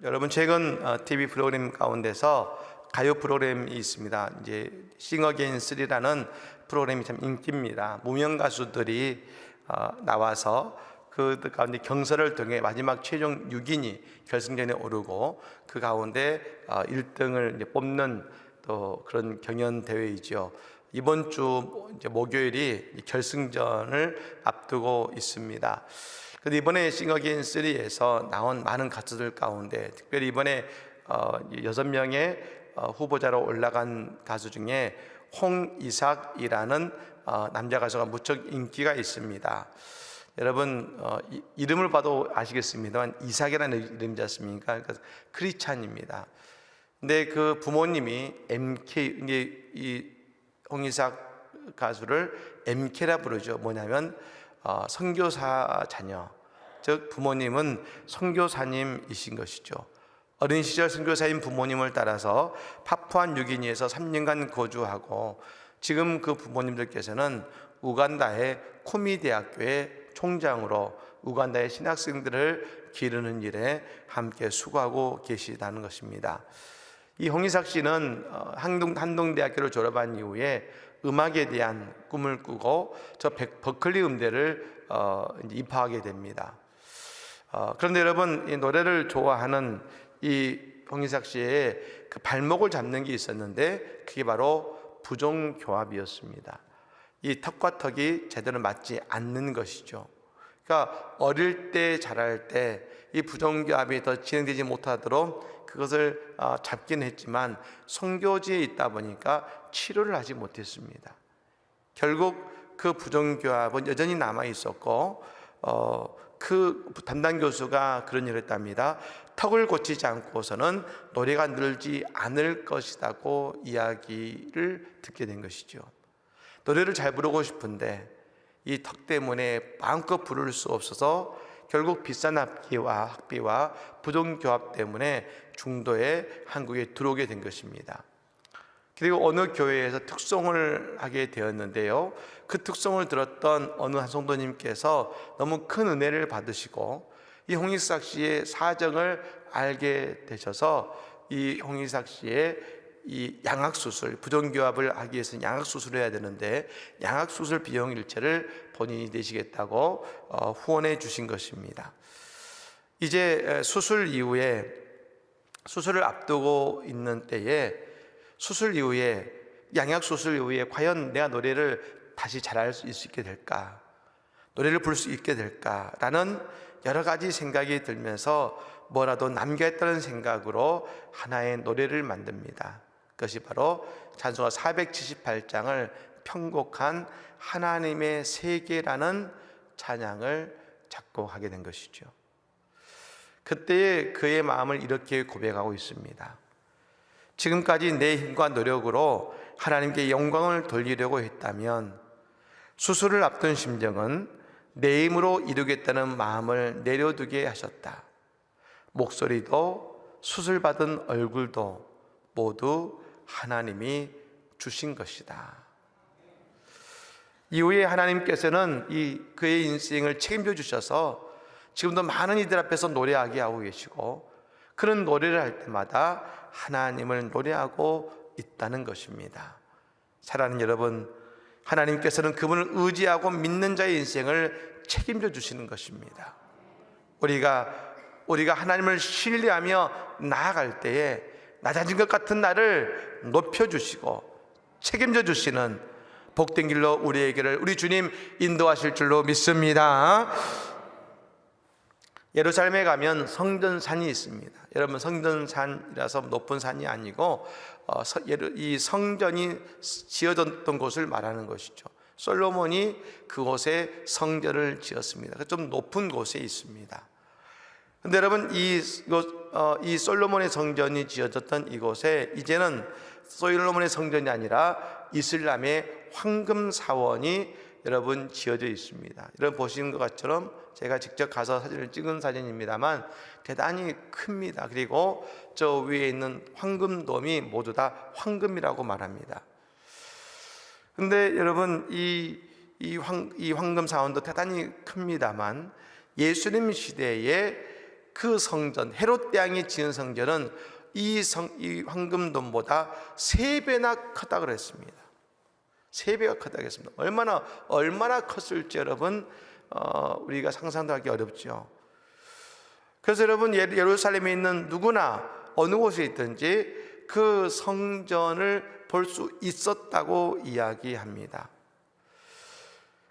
여러분 최근 TV 프로그램 가운데서 가요 프로그램이 있습니다. 이제 싱어게인 3라는 프로그램이 참 인기입니다. 무명 가수들이 나와서 그 가운데 경선을 통해 마지막 최종 6인이 결승전에 오르고 그 가운데 1등을 이제 뽑는 또 그런 경연 대회이죠. 이번 주 이제 목요일이 결승전을 앞두고 있습니다. 근데 이번에 싱어게인 3에서 나온 많은 가수들 가운데 특별히 이번에 6명의 후보자로 올라간 가수 중에 홍이삭이라는 남자 가수가 무척 인기가 있습니다. 여러분 이름을 봐도 아시겠습니다만 이삭이라는 이름이지 않습니까? 그러니까 크리스찬입니다. 근데 그 부모님이 MK, 이 홍이삭 가수를 MK라 부르죠. 뭐냐면 선교사 자녀, 즉 부모님은 선교사님이신 것이죠. 어린 시절 선교사인 부모님을 따라서 파푸아뉴기니에서 3년간 거주하고 지금 그 부모님들께서는 우간다의 쿠미 대학교의 총장으로 우간다의 신학생들을 기르는 일에 함께 수고하고 계시다는 것입니다. 이 홍이삭 씨는 한동대학교를 졸업한 이후에 음악에 대한 꿈을 꾸고 저 버클리 음대를 입학하게 됩니다. 그런데 여러분 이 노래를 좋아하는 이 홍이삭 씨의 그 발목을 잡는 게 있었는데 그게 바로 부종교합이었습니다. 이 턱과 턱이 제대로 맞지 않는 것이죠. 그러니까 어릴 때 자랄 때 이 부종교합이 더 진행되지 못하도록 그것을 잡긴 했지만 선교지에 있다 보니까 치료를 하지 못했습니다. 결국 그 부종교합은 여전히 남아 있었고 그 담당 교수가 그런 일을 했답니다. 턱을 고치지 않고서는 노래가 늘지 않을 것이라고 이야기를 듣게 된 것이죠. 노래를 잘 부르고 싶은데 이 턱 때문에 마음껏 부를 수 없어서 결국 비싼 학비와 부종교합 때문에 중도에 한국에 들어오게 된 것입니다. 그리고 어느 교회에서 특송을 하게 되었는데요, 그 특송을 들었던 어느 한 성도님께서 너무 큰 은혜를 받으시고 이 홍이삭 씨의 사정을 알게 되셔서 이 홍이삭 씨의 이 양악수술, 부종교합을 하기 위해서는 양악수술을 해야 되는데 양악수술 비용 일체를 본인이 내시겠다고 후원해 주신 것입니다. 이제 수술 이후에, 수술을 앞두고 있는 때에, 수술 이후에, 양악수술 이후에 과연 내가 노래를 다시 잘할 수 있게 될까, 노래를 부를 수 있게 될까라는 여러 가지 생각이 들면서 뭐라도 남겨야겠다는 생각으로 하나의 노래를 만듭니다. 그것이 바로 찬송가 478장을 편곡한 하나님의 세계라는 찬양을 작곡하게 된 것이죠. 그때의 그의 마음을 이렇게 고백하고 있습니다. 지금까지 내 힘과 노력으로 하나님께 영광을 돌리려고 했다면 수술을 앞둔 심정은 내 힘으로 이루겠다는 마음을 내려두게 하셨다. 목소리도 수술받은 얼굴도 모두 하나님이 주신 것이다. 이후에 하나님께서는 그의 인생을 책임져 주셔서 지금도 많은 이들 앞에서 노래하게 하고 계시고 그런 노래를 할 때마다 하나님을 노래하고 있다는 것입니다. 사랑하는 여러분, 하나님께서는 그분을 의지하고 믿는 자의 인생을 책임져 주시는 것입니다. 우리가 하나님을 신뢰하며 나아갈 때에 낮아진 것 같은 나를 높여주시고 책임져 주시는 복된 길로 우리 주님 인도하실 줄로 믿습니다. 예루살렘에 가면 성전산이 있습니다. 여러분, 성전산이라서 높은 산이 아니고 이 성전이 지어졌던 곳을 말하는 것이죠. 솔로몬이 그곳에 성전을 지었습니다. 좀 높은 곳에 있습니다. 근데 여러분 이 솔로몬의 성전이 지어졌던 이곳에 이제는 솔로몬의 성전이 아니라 이슬람의 황금 사원이 여러분 지어져 있습니다. 여러분 보시는 것처럼 제가 직접 가서 사진을 찍은 사진입니다만 대단히 큽니다. 그리고 저 위에 있는 황금돔이 모두 다 황금이라고 말합니다. 근데 여러분 이 황금 사원도 대단히 큽니다만 예수님 시대에 그 성전, 헤롯 대왕이 지은 성전은 이 황금돔보다 3배나 크다 그랬습니다. 3배가 크다고 했습니다. 얼마나 컸을지 여러분 우리가 상상도 하기 어렵죠. 그래서 여러분 예루살렘에 있는 누구나 어느 곳에 있든지 그 성전을 볼 수 있었다고 이야기합니다.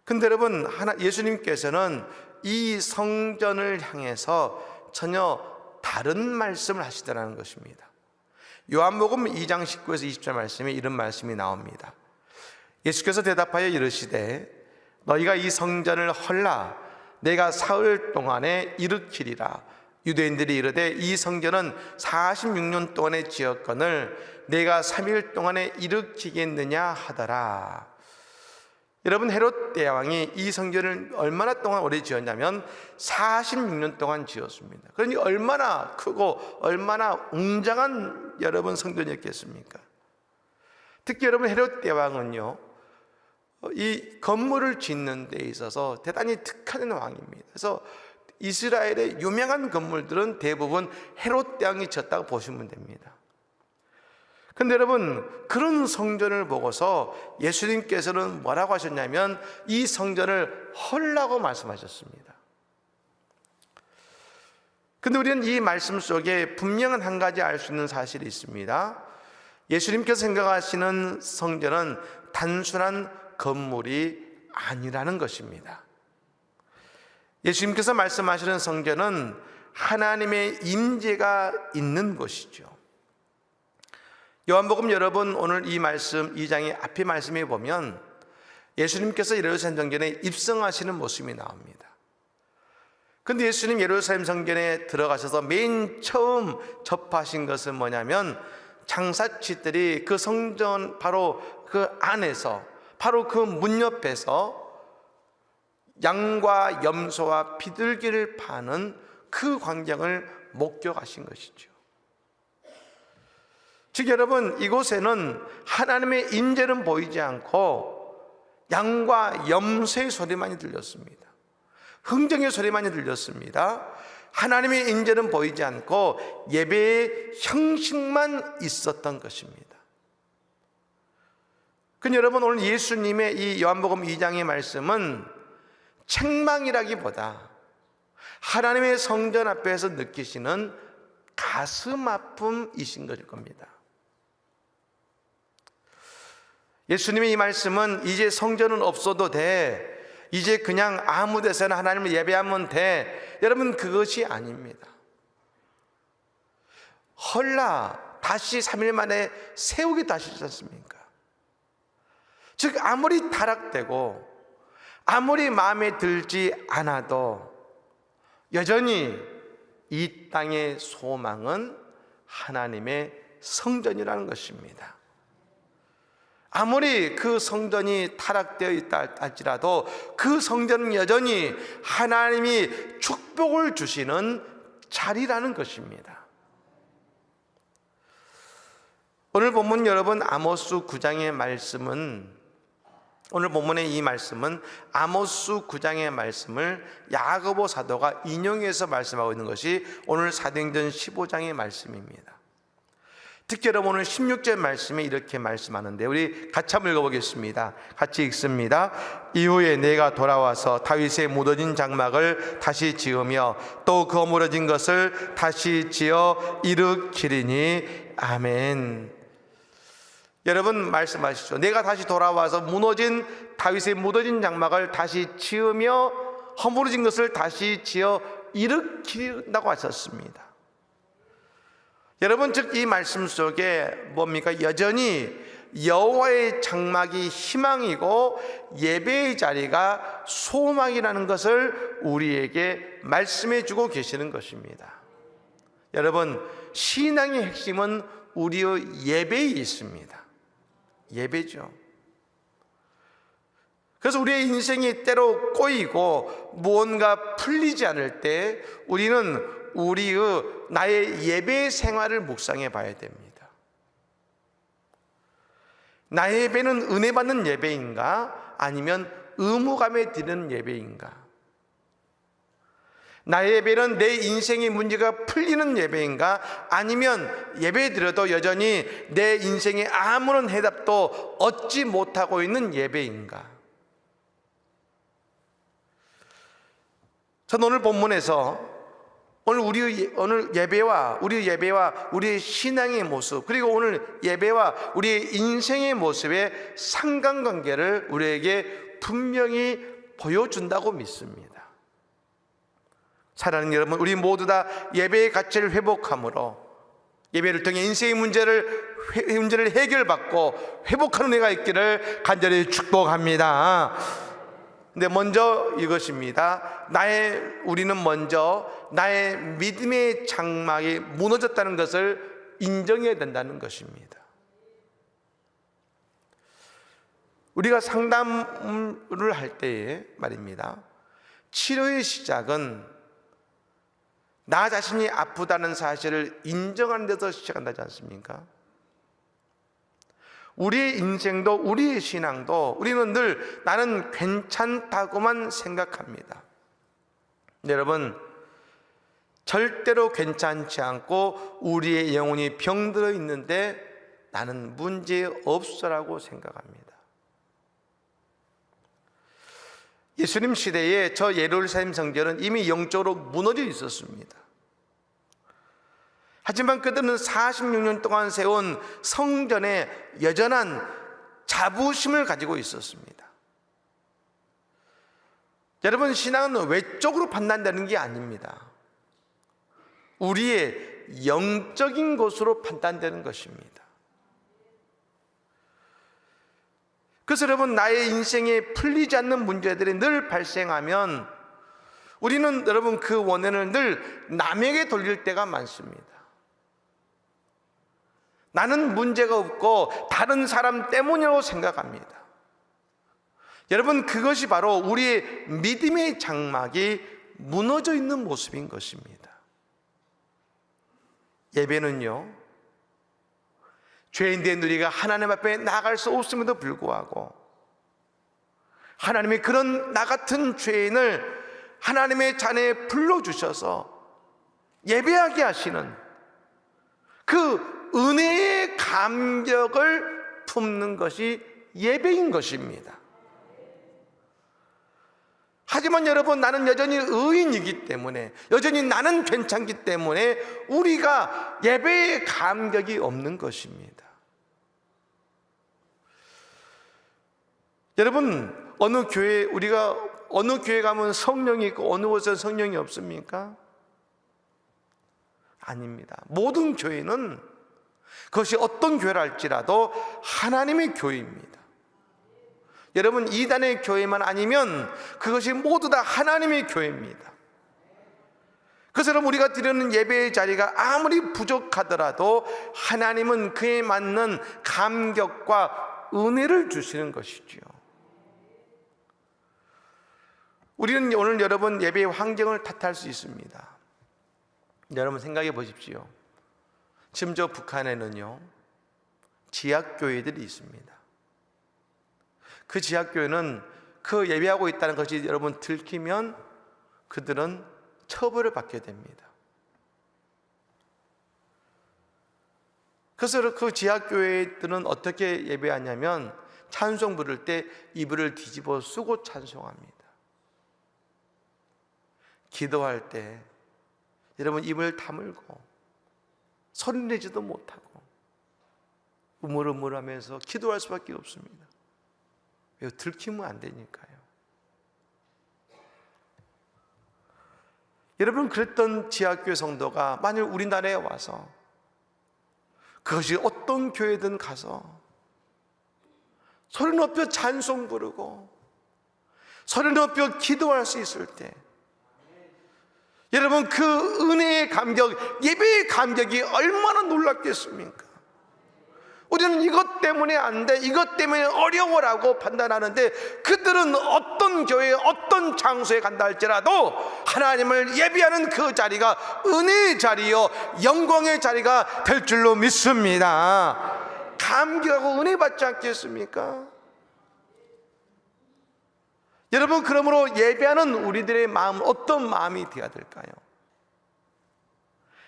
근데 여러분 예수님께서는 이 성전을 향해서 전혀 다른 말씀을 하시더라는 것입니다. 요한복음 2장 19에서 20절 말씀에 이런 말씀이 나옵니다. 예수께서 대답하여 이르시되 너희가 이 성전을 헐라 내가 사흘 동안에 일으키리라. 유대인들이 이르되 이 성전은 46년 동안에 지었거늘 내가 3일 동안에 일으키겠느냐 하더라. 여러분 헤롯 대왕이 이 성전을 얼마나 동안 오래 지었냐면 46년 동안 지었습니다. 그러니 얼마나 크고 얼마나 웅장한 여러분 성전이었겠습니까? 특히 여러분 헤롯 대왕은요 이 건물을 짓는 데 있어서 대단히 특화된 왕입니다. 그래서 이스라엘의 유명한 건물들은 대부분 헤롯 대왕이 지었다고 보시면 됩니다. 근데 여러분 그런 성전을 보고서 예수님께서는 뭐라고 하셨냐면 이 성전을 헐라고 말씀하셨습니다. 근데 우리는 이 말씀 속에 분명한 한 가지 알 수 있는 사실이 있습니다. 예수님께서 생각하시는 성전은 단순한 건물이 아니라는 것입니다. 예수님께서 말씀하시는 성전은 하나님의 임재가 있는 곳이죠. 요한복음 여러분 오늘 이 말씀 2장의 앞에 말씀에 보면 예수님께서 예루살렘 성전에 입성하시는 모습이 나옵니다. 근데 예수님 예루살렘 성전에 들어가셔서 맨 처음 접하신 것은 뭐냐면 장사치들이 그 성전 바로 그 안에서 바로 그 문 옆에서 양과 염소와 비둘기를 파는 그 광경을 목격하신 것이죠. 즉 여러분 이곳에는 하나님의 임재는 보이지 않고 양과 염소의 소리만이 들렸습니다. 흥정의 소리만이 들렸습니다. 하나님의 임재는 보이지 않고 예배의 형식만 있었던 것입니다. 근데 여러분 오늘 예수님의 이 요한복음 2장의 말씀은 책망이라기보다 하나님의 성전 앞에서 느끼시는 가슴 아픔이신 것일 겁니다. 예수님의 이 말씀은 이제 성전은 없어도 돼, 이제 그냥 아무 데서나 하나님을 예배하면 돼, 여러분 그것이 아닙니다. 헐라 다시 3일 만에 세우기 다시 있지 않습니까? 즉 아무리 타락되고 아무리 마음에 들지 않아도 여전히 이 땅의 소망은 하나님의 성전이라는 것입니다. 아무리 그 성전이 타락되어 있다 할지라도 그 성전은 여전히 하나님이 축복을 주시는 자리라는 것입니다. 오늘 본문 여러분 아모스 9장의 말씀은, 오늘 본문의 이 말씀은 아모스 9장의 말씀을 야고보 사도가 인용해서 말씀하고 있는 것이 오늘 사도행전 15장의 말씀입니다. 특히 여러분 오늘 16절 말씀에 이렇게 말씀하는데 우리 같이 한번 읽어보겠습니다. 같이 읽습니다. 이후에 내가 돌아와서 다윗의 무너진 장막을 다시 지으며 또 그 허물어진 것을 다시 지어 일으키리니 아멘. 여러분 말씀하시죠. 내가 다시 돌아와서 다윗의 무너진 장막을 다시 지으며 허물어진 것을 다시 지어 일으킨다고 하셨습니다. 여러분 즉 이 말씀 속에 뭡니까? 여전히 여호와의 장막이 희망이고 예배의 자리가 소망이라는 것을 우리에게 말씀해 주고 계시는 것입니다. 여러분 신앙의 핵심은 우리의 예배에 있습니다. 예배죠. 그래서 우리의 인생이 때로 꼬이고 무언가 풀리지 않을 때 우리는 나의 예배 생활을 묵상해 봐야 됩니다. 나의 예배는 은혜 받는 예배인가? 아니면 의무감에 드리는 예배인가? 나의 예배는 내 인생의 문제가 풀리는 예배인가? 아니면 예배 드려도 여전히 내 인생에 아무런 해답도 얻지 못하고 있는 예배인가? 저는 오늘 본문에서 오늘 예배와 우리의 신앙의 모습, 그리고 오늘 예배와 우리의 인생의 모습의 상관관계를 우리에게 분명히 보여준다고 믿습니다. 사랑하는 여러분, 우리 모두 다 예배의 가치를 회복함으로 예배를 통해 인생의 문제를 해결받고 회복하는 은혜가 있기를 간절히 축복합니다. 근데 먼저 이것입니다. 우리는 먼저 나의 믿음의 장막이 무너졌다는 것을 인정해야 된다는 것입니다. 우리가 상담을 할 때에 말입니다, 치료의 시작은 나 자신이 아프다는 사실을 인정하는 데서 시작한다지 않습니까? 우리의 인생도 우리의 신앙도 우리는 늘 나는 괜찮다고만 생각합니다. 여러분, 절대로 괜찮지 않고 우리의 영혼이 병들어 있는데 나는 문제 없어라고 생각합니다. 예수님 시대에 저 예루살렘 성전은 이미 영적으로 무너져 있었습니다. 하지만 그들은 46년 동안 세운 성전에 여전한 자부심을 가지고 있었습니다. 여러분, 신앙은 외적으로 판단되는 게 아닙니다. 우리의 영적인 것으로 판단되는 것입니다. 그래서 여러분, 나의 인생에 풀리지 않는 문제들이 늘 발생하면 우리는 여러분 그 원인을 늘 남에게 돌릴 때가 많습니다. 나는 문제가 없고 다른 사람 때문이라고 생각합니다. 여러분, 그것이 바로 우리의 믿음의 장막이 무너져 있는 모습인 것입니다. 예배는요, 죄인된 우리가 하나님 앞에 나아갈 수 없음에도 불구하고 하나님이 그런 나 같은 죄인을 하나님의 잔에 불러주셔서 예배하게 하시는 그 은혜의 감격을 품는 것이 예배인 것입니다. 하지만 여러분, 나는 여전히 의인이기 때문에, 여전히 나는 괜찮기 때문에 우리가 예배의 감격이 없는 것입니다. 여러분, 어느 교회 가면 성령이 있고 어느 곳에 성령이 없습니까? 아닙니다. 모든 교회는, 그것이 어떤 교회라 할지라도 하나님의 교회입니다. 여러분, 이단의 교회만 아니면 그것이 모두 다 하나님의 교회입니다. 그래서 여러분, 우리가 드리는 예배의 자리가 아무리 부족하더라도 하나님은 그에 맞는 감격과 은혜를 주시는 것이죠. 우리는 오늘 여러분 예배의 환경을 탓할 수 있습니다. 여러분 생각해 보십시오. 지금 저 북한에는요, 지하교회들이 있습니다. 그 지하교회는 그 예배하고 있다는 것이 여러분 들키면 그들은 처벌을 받게 됩니다. 그래서 그 지하교회들은 어떻게 예배하냐면 찬송 부를 때 이불을 뒤집어 쓰고 찬송합니다. 기도할 때 여러분 입을 다물고 소리 내지도 못하고 우물우물하면서 기도할 수밖에 없습니다. 왜? 들키면 안 되니까요. 여러분, 그랬던 지하교회 성도가 만일 우리나라에 와서 그것이 어떤 교회든 가서 소리 높여 찬송 부르고 소리 높여 기도할 수 있을 때, 여러분 그 은혜의 감격, 예배의 감격이 얼마나 놀랍겠습니까? 우리는 이것 때문에 안 돼, 이것 때문에 어려워라고 판단하는데 그들은 어떤 교회에 어떤 장소에 간다 할지라도 하나님을 예배하는 그 자리가 은혜의 자리요 영광의 자리가 될 줄로 믿습니다. 감격하고 은혜 받지 않겠습니까? 여러분, 그러므로 예배하는 우리들의 마음은 어떤 마음이 되어야 될까요?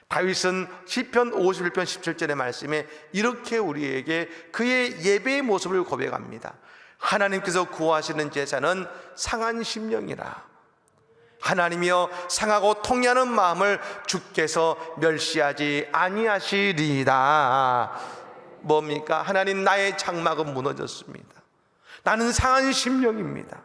다윗은 시편 51편 17절의 말씀에 이렇게 우리에게 그의 예배의 모습을 고백합니다. 하나님께서 구하시는 제사는 상한 심령이라. 하나님이여, 상하고 통해하는 마음을 주께서 멸시하지 아니하시리이다. 뭡니까? 하나님, 나의 장막은 무너졌습니다. 나는 상한 심령입니다.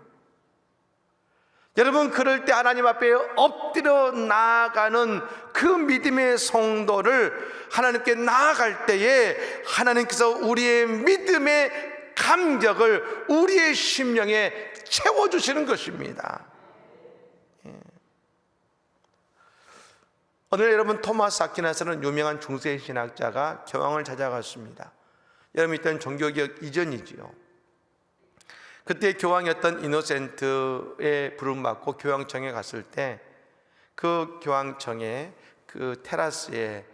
여러분, 그럴 때 하나님 앞에 엎드려 나아가는 그 믿음의 성도를 하나님께 나아갈 때에 하나님께서 우리의 믿음의 감격을 우리의 심령에 채워주시는 것입니다. 오늘 여러분, 토마스 아퀴나스는 유명한 중세 신학자가 교황을 찾아갔습니다. 여러분, 이때는 종교개혁 이전이지요. 그때 교황이었던 이노센트의 부름받고 교황청에 갔을 때 그 교황청의 그 테라스에서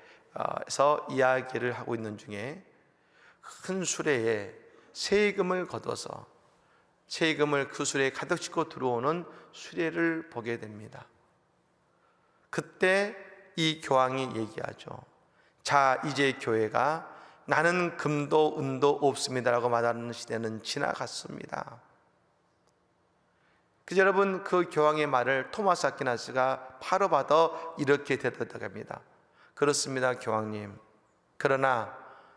이야기를 하고 있는 중에 큰 수레에 세금을 걷어서 세금을 그 수레에 가득 싣고 들어오는 수레를 보게 됩니다. 그때 이 교황이 얘기하죠. 자, 이제 교회가 나는 금도 은도 없습니다라고 말하는 시대는 지나갔습니다. 그래서 여러분, 그 교황의 말을 토마스 아퀴나스가 바로 받아 이렇게 대답합니다. 그렇습니다, 교황님. 그러나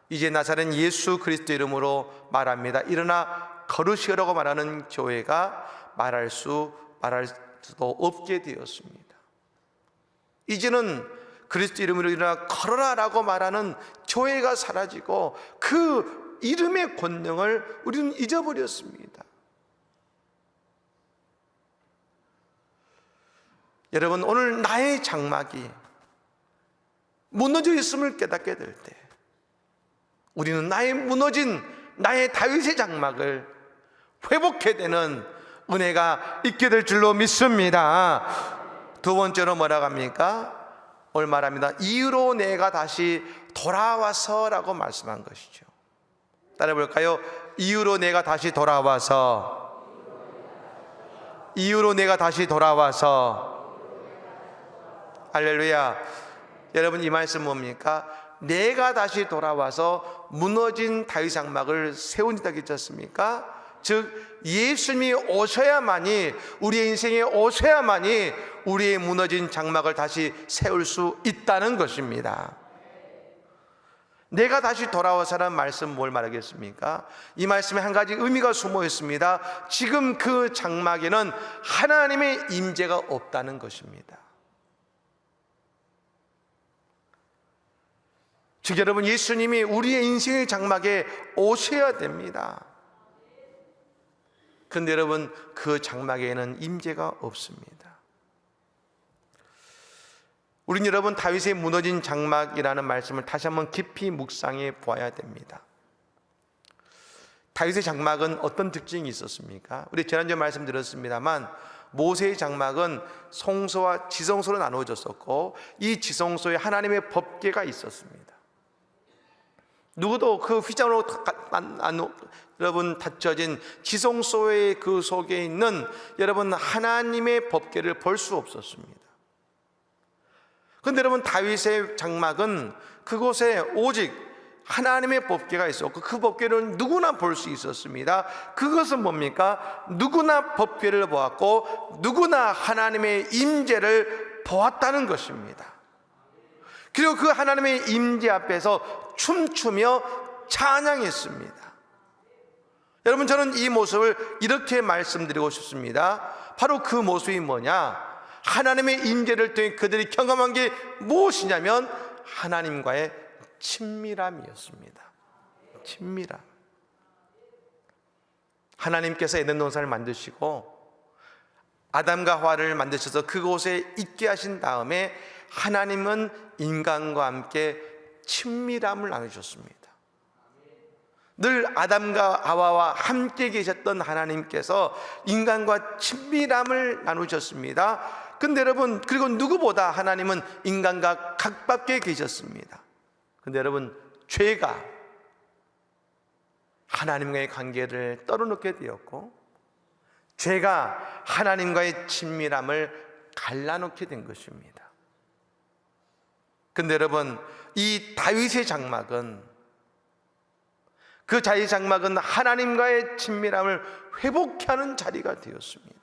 이제 나사렛 예수 그리스도 이름으로 말합니다. 일어나 걸으시라고 말하는 교회가 말할 수도 없게 되었습니다. 이제는 그리스도 이름으로 일어나 걸어라라고 말하는 교회가 사라지고 그 이름의 권능을 우리는 잊어버렸습니다. 여러분, 오늘 나의 장막이 무너져 있음을 깨닫게 될 때 우리는 나의 다윗의 장막을 회복해야 되는 은혜가 있게 될 줄로 믿습니다. 두 번째로 뭐라고 합니까? 오늘 말합니다. 이후로 내가 다시 돌아와서라고 말씀한 것이죠. 따라 볼까요? 이후로 내가 다시 돌아와서, 이후로 내가 다시 돌아와서. 할렐루야. 여러분, 이 말씀 뭡니까? 내가 다시 돌아와서 무너진 다윗 장막을 세운다 했잖습니까? 즉, 예수님이 오셔야만이, 우리의 인생에 오셔야만이 우리의 무너진 장막을 다시 세울 수 있다는 것입니다. 내가 다시 돌아와서라는 말씀 뭘 말하겠습니까? 이 말씀에 한 가지 의미가 숨어 있습니다. 지금 그 장막에는 하나님의 임재가 없다는 것입니다. 즉, 여러분, 예수님이 우리의 인생의 장막에 오셔야 됩니다. 그런데 여러분, 그 장막에는 임재가 없습니다. 우린 여러분, 다윗의 무너진 장막이라는 말씀을 다시 한번 깊이 묵상해 보아야 됩니다. 다윗의 장막은 어떤 특징이 있었습니까? 우리 지난주에 말씀드렸습니다만 모세의 장막은 성소와 지성소로 나누어졌었고 이 지성소에 하나님의 법궤가 있었습니다. 누구도 그 휘장으로 여러분 닫혀진 지성소의 그 속에 있는 여러분 하나님의 법궤를 볼 수 없었습니다. 그런데 여러분, 다윗의 장막은 그곳에 오직 하나님의 법궤가 있었고 그 법궤를 누구나 볼 수 있었습니다. 그것은 뭡니까? 누구나 법궤를 보았고 누구나 하나님의 임재를 보았다는 것입니다. 그리고 그 하나님의 임재 앞에서 춤추며 찬양했습니다. 여러분, 저는 이 모습을 이렇게 말씀드리고 싶습니다. 바로 그 모습이 뭐냐? 하나님의 임재를 통해 그들이 경험한 게 무엇이냐면 하나님과의 친밀함이었습니다. 친밀함. 하나님께서 에덴 동산을 만드시고 아담과 하와를 만드셔서 그곳에 있게 하신 다음에 하나님은 인간과 함께 친밀함을 나누셨습니다. 늘 아담과 하와와 함께 계셨던 하나님께서 인간과 친밀함을 나누셨습니다. 근데 여러분, 그리고 누구보다 하나님은 인간과 가깝게 계셨습니다. 근데 여러분, 죄가 하나님과의 관계를 떨어놓게 되었고 죄가 하나님과의 친밀함을 갈라놓게 된 것입니다. 근데 여러분, 이 다윗의 장막은, 그 자의 장막은 하나님과의 친밀함을 회복하는 자리가 되었습니다.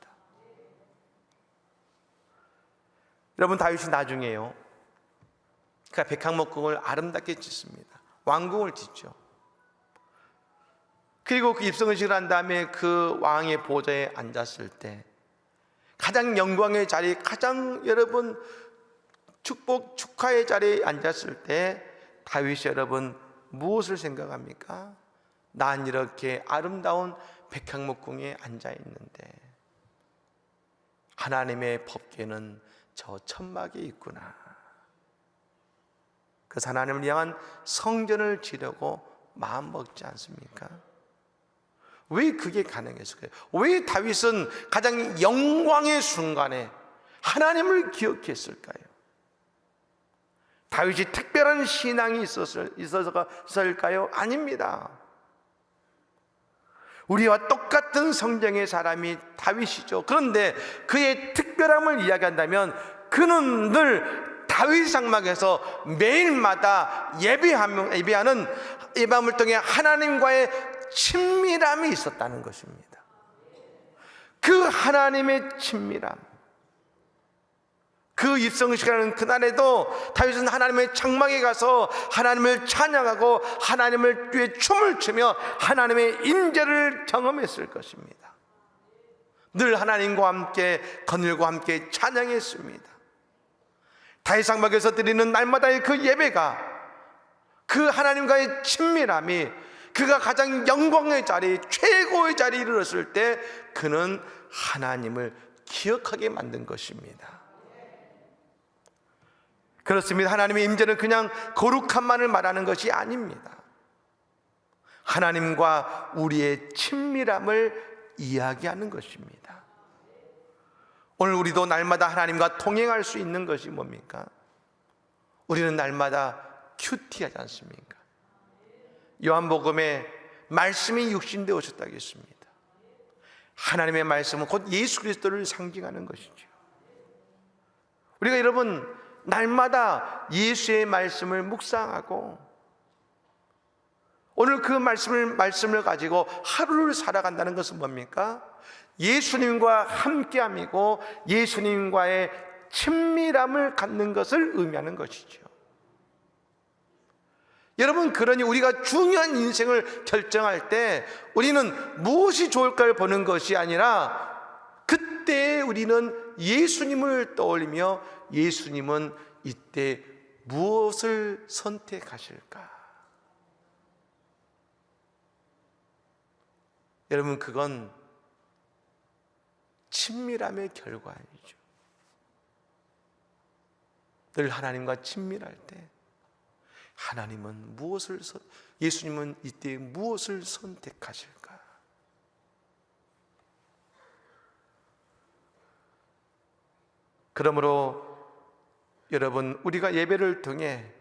여러분, 다윗이 나중에요, 그가 백향목궁을 아름답게 짓습니다. 왕궁을 짓죠. 그리고 그 입성의식을 한 다음에 그 왕의 보좌에 앉았을 때 가장 영광의 자리, 가장 여러분 축복, 축하의 자리에 앉았을 때 다윗이 여러분 무엇을 생각합니까? 난 이렇게 아름다운 백향목궁에 앉아 있는데 하나님의 법궤는 저 천막에 있구나. 그래서 하나님을 향한 성전을 지려고 마음 먹지 않습니까? 왜 그게 가능했을까요? 왜 다윗은 가장 영광의 순간에 하나님을 기억했을까요? 다윗이 특별한 신앙이 있었을까요? 아닙니다. 우리와 똑같은 성경의 사람이 다윗이죠. 그런데 그의 특별함을 이야기한다면 그는 늘 다윗 장막에서 매일마다 예배하는 예배함을 통해 하나님과의 친밀함이 있었다는 것입니다. 그 하나님의 친밀함, 그 입성식이라는 그날에도 다윗은 하나님의 장막에 가서 하나님을 찬양하고 하나님을 위해 춤을 추며 하나님의 임재를 경험했을 것입니다. 늘 하나님과 함께 그늘과 함께 찬양했습니다. 다윗 장막에서 드리는 날마다의 그 예배가, 그 하나님과의 친밀함이 그가 가장 영광의 자리, 최고의 자리에 이르렀을 때 그는 하나님을 기억하게 만든 것입니다. 그렇습니다. 하나님의 임재는 그냥 거룩함만을 말하는 것이 아닙니다. 하나님과 우리의 친밀함을 이야기하는 것입니다. 오늘 우리도 날마다 하나님과 동행할 수 있는 것이 뭡니까? 우리는 날마다 큐티하지 않습니까? 요한복음에 말씀이 육신되어 오셨다고 했습니다. 하나님의 말씀은 곧 예수 그리스도를 상징하는 것이죠. 우리가 여러분 날마다 예수의 말씀을 묵상하고 오늘 그 말씀을 가지고 하루를 살아간다는 것은 뭡니까? 예수님과 함께함이고 예수님과의 친밀함을 갖는 것을 의미하는 것이죠. 여러분, 그러니 우리가 중요한 인생을 결정할 때 우리는 무엇이 좋을까를 보는 것이 아니라 그때 우리는 예수님을 떠올리며 예수님은 이때 무엇을 선택하실까? 여러분, 그건 친밀함의 결과이죠. 늘 하나님과 친밀할 때 하나님은 예수님은 이때 무엇을 선택하실까? 그러므로 여러분, 우리가 예배를 통해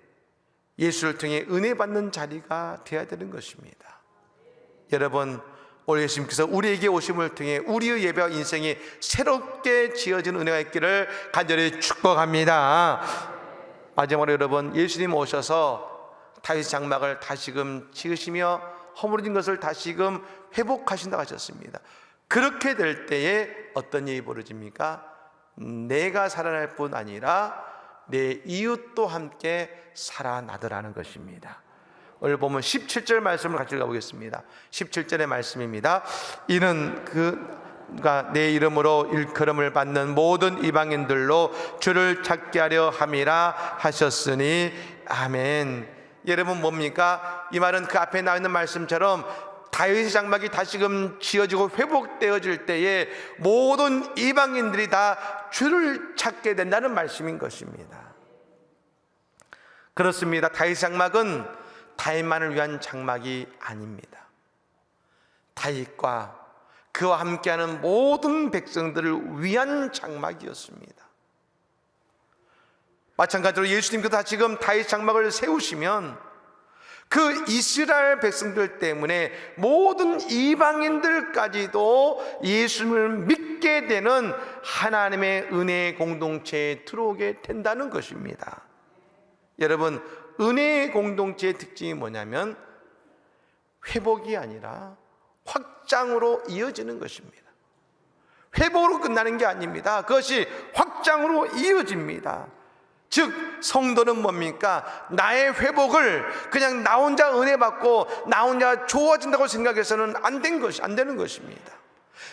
예수를 통해 은혜 받는 자리가 되어야 되는 것입니다. 여러분, 오늘 예수님께서 우리에게 오심을 통해 우리의 예배와 인생이 새롭게 지어진 은혜가 있기를 간절히 축복합니다. 마지막으로 여러분, 예수님 오셔서 다윗 장막을 다시금 지으시며 허물어진 것을 다시금 회복하신다고 하셨습니다. 그렇게 될 때에 어떤 일이 벌어집니까? 내가 살아날 뿐 아니라 내 이웃도 함께 살아나더라는 것입니다. 오늘 보면 17절 말씀을 같이 읽어보겠습니다. 17절의 말씀입니다. 이는 그가 내 이름으로 일컬음을 받는 모든 이방인들로 주를 찾게 하려 함이라 하셨으니 아멘. 여러분, 뭡니까? 이 말은 그 앞에 나와 있는 말씀처럼 다윗의 장막이 다시금 지어지고 회복되어질 때에 모든 이방인들이 다 주를 찾게 된다는 말씀인 것입니다. 그렇습니다. 다윗 장막은 다윗만을 위한 장막이 아닙니다. 다윗과 그와 함께하는 모든 백성들을 위한 장막이었습니다. 마찬가지로 예수님께서 다시금 다윗 장막을 세우시면 그 이스라엘 백성들 때문에 모든 이방인들까지도 예수님을 믿게 되는 하나님의 은혜의 공동체에 들어오게 된다는 것입니다. 여러분, 은혜의 공동체의 특징이 뭐냐면 회복이 아니라 확장으로 이어지는 것입니다. 회복으로 끝나는 게 아닙니다. 그것이 확장으로 이어집니다. 즉 성도는 뭡니까? 나의 회복을 그냥 나 혼자 은혜 받고 나 혼자 좋아진다고 생각해서는 안 되는 것입니다.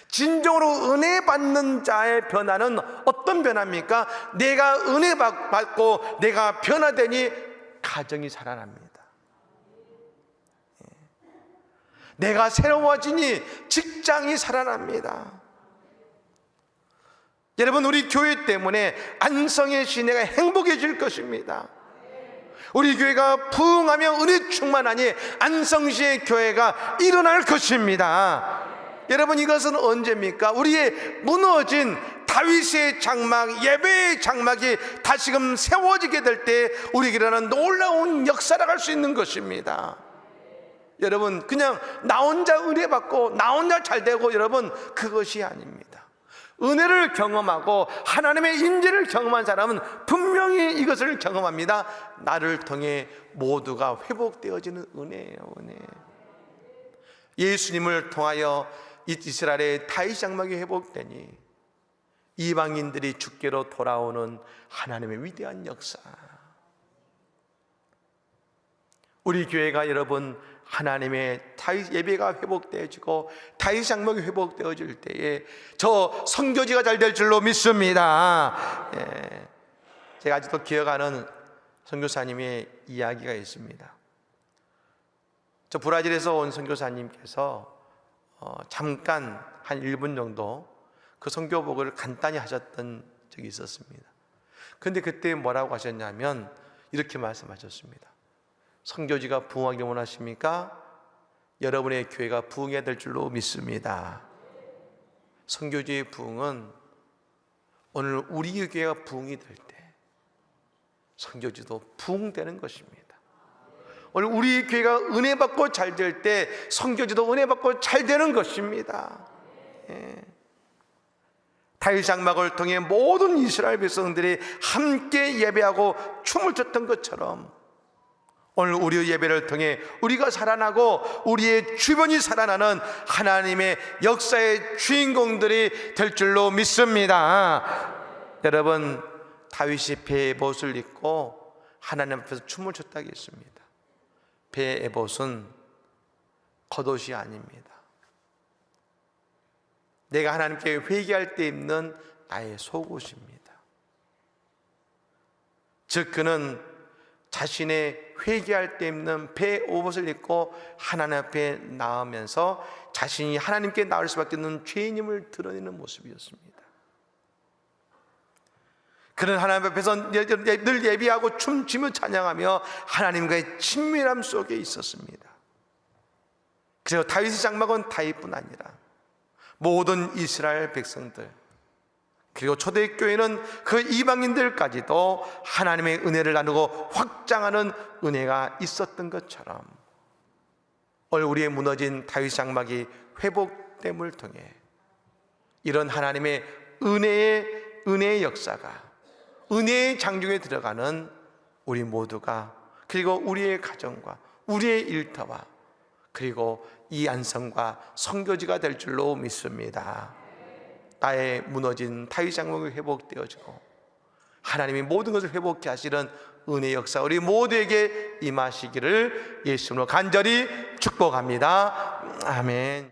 진정으로 은혜 받는 자의 변화는 어떤 변화입니까? 내가 은혜 받고 내가 변화되니 가정이 살아납니다. 내가 새로워지니 직장이 살아납니다. 여러분, 우리 교회 때문에 안성의 시내가 행복해질 것입니다. 우리 교회가 부흥하며 은혜 충만하니 안성시의 교회가 일어날 것입니다. 여러분, 이것은 언제입니까? 우리의 무너진 다윗의 장막, 예배의 장막이 다시금 세워지게 될 때 우리에게는 놀라운 역사를 할 수 있는 것입니다. 여러분, 그냥 나 혼자 은혜 받고 나 혼자 잘 되고, 여러분, 그것이 아닙니다. 은혜를 경험하고 하나님의 임재를 경험한 사람은 분명히 이것을 경험합니다. 나를 통해 모두가 회복되어지는 은혜예요. 은혜. 예수님을 통하여 이스라엘의 다윗 장막이 회복되니 이방인들이 주께로 돌아오는 하나님의 위대한 역사. 우리 교회가 여러분 하나님의 다윗 예배가 회복되어지고 다윗 장막이 회복되어질 때에 저 선교지가 잘 될 줄로 믿습니다. 예. 제가 아직도 기억하는 선교사님의 이야기가 있습니다. 저 브라질에서 온 선교사님께서 잠깐 한 1분 정도 그 선교복을 간단히 하셨던 적이 있었습니다. 그런데 그때 뭐라고 하셨냐면 이렇게 말씀하셨습니다. 선교지가 부흥하기를 원하십니까? 여러분의 교회가 부흥해야 될 줄로 믿습니다. 선교지의 부흥은 오늘 우리의 교회가 부흥이 될 때 선교지도 부흥되는 것입니다. 오늘 우리 교회가 은혜 받고 잘 될 때 선교지도 은혜 받고 잘 되는 것입니다. 예. 다윗 장막을 통해 모든 이스라엘 백성들이 함께 예배하고 춤을 췄던 것처럼 오늘 우리의 예배를 통해 우리가 살아나고 우리의 주변이 살아나는 하나님의 역사의 주인공들이 될 줄로 믿습니다. 여러분, 다윗이 배의 에봇을 입고 하나님 앞에서 춤을 췄다고 했습니다. 배의 에봇은 겉옷이 아닙니다. 내가 하나님께 회개할 때 입는 나의 속옷입니다. 즉 그는 자신의 회개할 때 입는 배 옷을 입고 하나님 앞에 나오면서 자신이 하나님께 나올 수밖에 없는 죄인임을 드러내는 모습이었습니다. 그는 하나님 앞에서 늘 예비하고 춤추며 찬양하며 하나님과의 친밀함 속에 있었습니다. 그래서 다윗의 장막은 다윗뿐 아니라 모든 이스라엘 백성들 그리고 초대교회는 그 이방인들까지도 하나님의 은혜를 나누고 확장하는 은혜가 있었던 것처럼 오늘 우리의 무너진 다윗 장막이 회복됨을 통해 이런 하나님의 은혜의 역사가 은혜의 장중에 들어가는 우리 모두가 그리고 우리의 가정과 우리의 일터와 그리고 이 안성과 선교지가 될 줄로 믿습니다. 나의 무너진 다윗 장막이 회복되어지고 하나님이 모든 것을 회복케 하시는 은혜의 역사 우리 모두에게 임하시기를 예수님으로 간절히 축복합니다. 아멘.